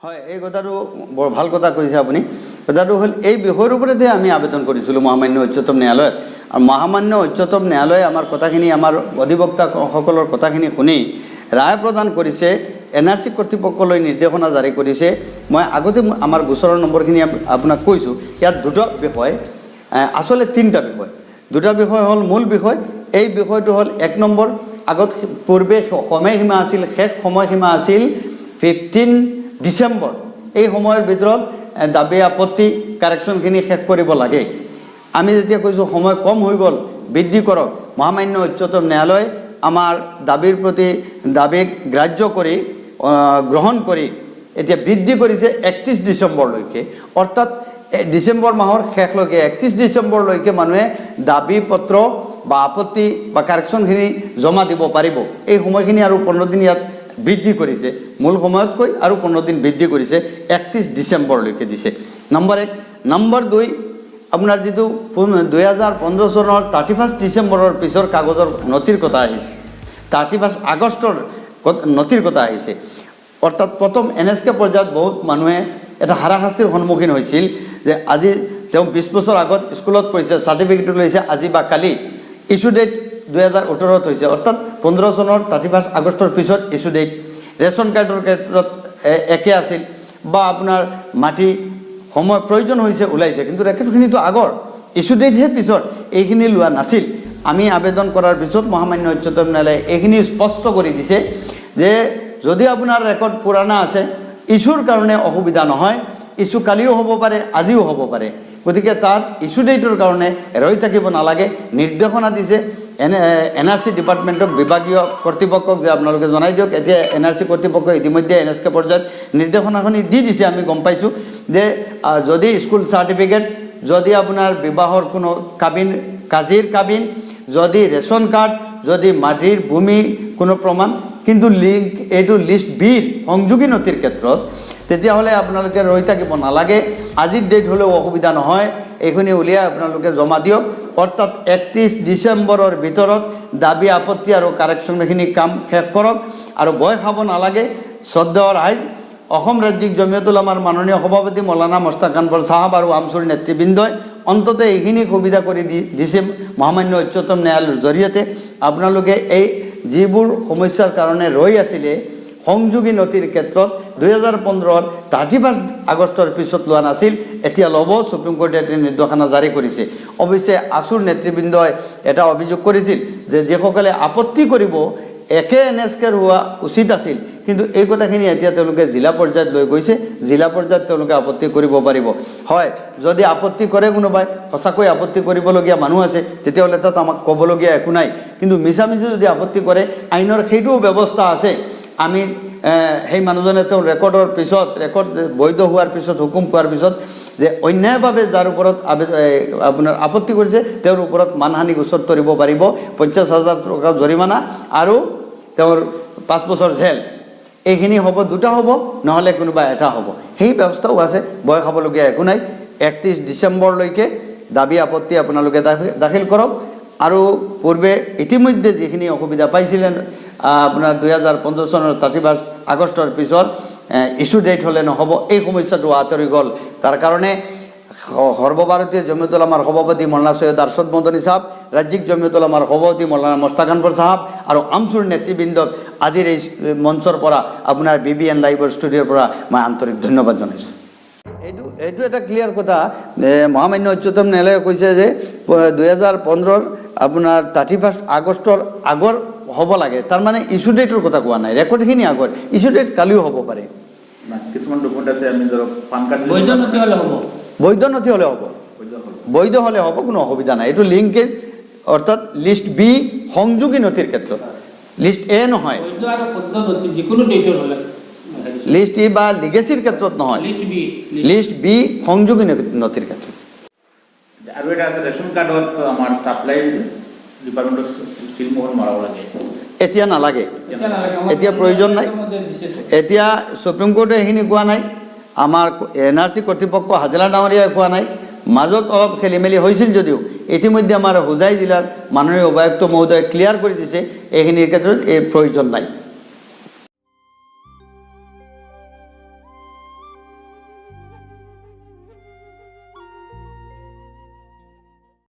হয়, এই কথাটো বৰ ভাল কথা কৈছে আপুনি। কথাটো হ'ল এই বিষয়ৰ ওপৰতে আমি আবেদন কৰিছিলোঁ মহামান্য উচ্চতম ন্যায়ালয়ত। আৰু মহামান্য উচ্চতম ন্যায়ালয়ে আমাৰ কথাখিনি, আমাৰ অধিবক্তাসকলৰ কথাখিনি শুনি ৰায় প্ৰদান কৰিছে, NRC কৰ্তৃপক্ষলৈ নিৰ্দেশনা জাৰি কৰিছে। মই আগতে আমাৰ গোচৰৰ নম্বৰখিনি আপোনাক কৈছোঁ। ইয়াত দুটা বিষয়, আচলতে তিনিটা বিষয়। দুটা বিষয় হ'ল মূল বিষয়। এই বিষয়টো হ'ল 1 নম্বৰ, আগত পূৰ্বে সময়সীমা আছিল, শেষ সময়সীমা আছিল 15 ডিচেম্বৰ। এই সময়ৰ ভিতৰত দাবী আপত্তি কাৰেকশ্যনখিনি শেষ কৰিব লাগে। আমি যেতিয়া কৈছোঁ সময় কম হৈ গ'ল, বৃদ্ধি কৰক, মহামান্য উচ্চতম ন্যায়ালয়ে আমাৰ দাবীক গ্ৰাহ্য কৰি গ্ৰহণ কৰি এতিয়া বৃদ্ধি কৰিছে 31 ডিচেম্বৰলৈকে। অৰ্থাৎ ডিচেম্বৰ মাহৰ শেষলৈকে 31 ডিচেম্বৰলৈকে মানুহে দাবী পত্ৰ বা আপত্তি বা কাৰেকশ্যনখিনি জমা দিব পাৰিব। এই সময়খিনি আৰু 15 দিন ইয়াত বৃদ্ধি কৰিছে, মূল সময়তকৈ আৰু 15 দিন বৃদ্ধি কৰিছে, 31 ডিচেম্বৰলৈকে দিছে। নম্বৰ 1। নম্বৰ 2, আপোনাৰ যিটো 2015 চনৰ 31 ডিচেম্বৰৰ পিছৰ কাগজৰ নথিৰ কথা আহিছে, 31 আগষ্টৰ নথিৰ কথা আহিছে। অৰ্থাৎ প্ৰথম NSK পৰ্যায়ত বহুত মানুহে এটা হাৰাশাস্তিৰ সন্মুখীন হৈছিল যে আজি তেওঁ 20 বছৰ আগত স্কুলত পঢ়িছে, চাৰ্টিফিকেট লৈছে আজি বা কালি, ইছ্যু ডেট 2018ত হৈছে। অৰ্থাৎ 15 চনৰ 31 আগষ্টৰ পিছত ইছ্যু ডেট। ৰেচন কাৰ্ডৰ ক্ষেত্ৰত একে আছিল, বা আপোনাৰ মাটি সময় প্ৰয়োজন হৈছে ওলাইছে, কিন্তু ৰেকৰ্ডখিনিতো আগৰ, ইছ্যু ডেটহে পিছত, এইখিনি লোৱা নাছিল। আমি আবেদন কৰাৰ পিছত মহামান্য উচ্চতম ন্যায়ালয়ে এইখিনি স্পষ্ট কৰি দিছে যে যদি আপোনাৰ ৰেকৰ্ড পুৰণা আছে, ইছ্যুৰ কাৰণে অসুবিধা নহয়, ইছ্যু কালিও হ'ব পাৰে, আজিও হ'ব পাৰে। গতিকে তাত ইছ্যু ডেটৰ কাৰণে ৰৈ থাকিব নালাগে। নিৰ্দেশনা দিছে NRC ডিপাৰ্টমেণ্টক, বিভাগীয় কৰ্তৃপক্ষক যে আপোনালোকে জনাই দিয়ক। এতিয়া NRC কৰ্তৃপক্ষই ইতিমধ্যে NSK পৰ্যায়ত নিৰ্দেশনাখিনি দি দিছে, আমি গম পাইছোঁ যে যদি স্কুল চাৰ্টিফিকেট, যদি আপোনাৰ বিবাহৰ কোনো কাজিৰ কাবিন, যদি ৰেচন কাৰ্ড, যদি মাটিৰ ভূমি কোনো প্ৰমাণ, কিন্তু এইটো লিষ্ট বিৰ সংযোগী নথিৰ ক্ষেত্ৰত তেতিয়াহ'লে আপোনালোকে ৰৈ থাকিব নালাগে। আজিৰ ডেট হ'লেও অসুবিধা নহয়, এইখিনি উলিয়াই আপোনালোকে জমা দিয়ক। অৰ্থাৎ 31 ডিচেম্বৰৰ ভিতৰত দাবী আপত্তি আৰু কাৰেকশ্যনখিনি কাম শেষ কৰক। আৰু ভয় খাব নালাগে। শ্ৰদ্ধেয় ৰাইজ, অসম ৰাজ্যিক জমিয়তুল উলামাৰ মাননীয় সভাপতি মৌলানা মস্তাক আনৱাৰ চাহাব আৰু আমচুৰ নেতৃবৃন্দই অন্ততঃ এইখিনি সুবিধা কৰি দিছে মহামান্য উচ্চতম ন্যায়ালয়ৰ জৰিয়তে। আপোনালোকে এই যিবোৰ সমস্যাৰ কাৰণে ৰৈ আছিলে সংযোগী নথিৰ ক্ষেত্ৰত 2015ৰ 31 আগষ্টৰ পিছত লোৱা নাছিল, এতিয়া ল'ব। সুপ্ৰিম কোৰ্টে এটা নিৰ্দেশনা জাৰি কৰিছে। অৱশ্যে আছুৰ নেতৃবৃন্দই এটা অভিযোগ কৰিছিল যে যিসকলে আপত্তি কৰিব একে NSKৰ হোৱা উচিত আছিল, কিন্তু এই কথাখিনি এতিয়া তেওঁলোকে জিলা পৰ্যায়ত লৈ গৈছে। জিলা পৰ্যায়ত তেওঁলোকে আপত্তি কৰিব পাৰিব। হয়, যদি আপত্তি কৰে কোনোবাই, সঁচাকৈ আপত্তি কৰিবলগীয়া মানুহ আছে, তেতিয়াহ'লে তাত আমাক ক'বলগীয়া একো নাই। কিন্তু মিছামিছি যদি আপত্তি কৰে, আইনৰ সেইটোও ব্যৱস্থা আছে। আমি সেই মানুহজনে তেওঁ ৰেকৰ্ডৰ পিছত, ৰেকৰ্ড বৈধ হোৱাৰ পিছত, হুকুম পোৱাৰ পিছত যে অন্যায়ভাৱে যাৰ ওপৰত আপোনাৰ আপত্তি কৰিছে তেওঁৰ ওপৰত মানহানি গোচৰ তৰিব পাৰিব, 50,000 টকা জৰিমনা আৰু তেওঁৰ 5 বছৰ জেল। এইখিনি হ'ব, দুটা হ'ব, নহ'লে কোনোবা এটা হ'ব। সেই ব্যৱস্থাও আছে, ভয় খাবলগীয়া একো নাই। 31 ডিচেম্বৰলৈকে দাবী আপত্তি আপোনালোকে দাখিল কৰক। আৰু পূৰ্বে ইতিমধ্যে যিখিনি অসুবিধা পাইছিলেন, আপোনাৰ 2015 চনৰ 31 আগষ্টৰ পিছত ইছ্যু ডেট হ'লে নহ'ব, এই সমস্যাটো আঁতৰি গ'ল। তাৰ কাৰণে সৰ্বভাৰতীয় জমিয়তুল উলামাৰ সভাপতি মৌলানা সৈয়দ আৰশ্বদ মদনী চাহাব, ৰাজ্যিক জমিয়তুল উলামাৰ সভাপতি মৌলানা মস্তাক আনৱাৰ চাহাব আৰু আমচুৰ নেতৃবৃন্দক আজিৰ এই মঞ্চৰ পৰা, আপোনাৰ BBN লাইভৰ ষ্টুডিঅ'ৰ পৰা মই আন্তৰিক ধন্যবাদ জনাইছোঁ। এইটো এটা ক্লিয়াৰ কথা। মহামান্য উচ্চতম ন্যায়ালয়ে কৈছে যে 2015ৰ আপোনাৰ 31 আগষ্টৰ আগৰ হ'ব লাগে। তাৰমানে ইছ্যু ডেটৰ কথা কোৱা নাই, ৰেকৰ্ডখিনি আগৰ। ইছ্যু ডেট কালিও হ'ব পাৰে। কিছুমান ডকুমেণ্ট আছে, আমি ধৰক পান কাৰ্ড বৈধ নথি হ'লে হ'ব, বৈধ নথি হ'লে হ'ব, বৈধ হ'লে হ'ব, কোনো অসুবিধা নাই। এইটো লিংকেজ, অৰ্থাৎ লিষ্ট বি সংযোগী নথিৰ ক্ষেত্ৰত, লিষ্ট এ নহয়। বৈধ আৰু শুদ্ধ নথি যিকোনো ডেটৰ হ'লে, লিষ্ট ই বা লিগেচিৰ ক্ষেত্ৰত নহয়, লিষ্ট বি সংযোগী নথিৰ ক্ষেত্ৰত। আৰু এটা আছে ৰেচন কাৰ্ডত আমাৰ ছাপ্লাই ডিপাৰ্টমেণ্টৰ চিল মোহৰ মৰাব লাগে। এতিয়া নালাগে, এতিয়া প্ৰয়োজন নাই। এতিয়া সুপ্ৰিম কোৰ্টে এইখিনি কোৱা নাই, আমাৰ NRC কৰ্তৃপক্ষ হাজেলা ডাঙৰীয়াই কোৱা নাই। মাজত অলপ খেলি মেলি হৈছিল যদিও ইতিমধ্যে আমাৰ হোজাই জিলাৰ মাননীয় উপায়ুক্ত মহোদয়ে ক্লিয়াৰ কৰি দিছে এইখিনিৰ ক্ষেত্ৰত এই প্ৰয়োজন নাই।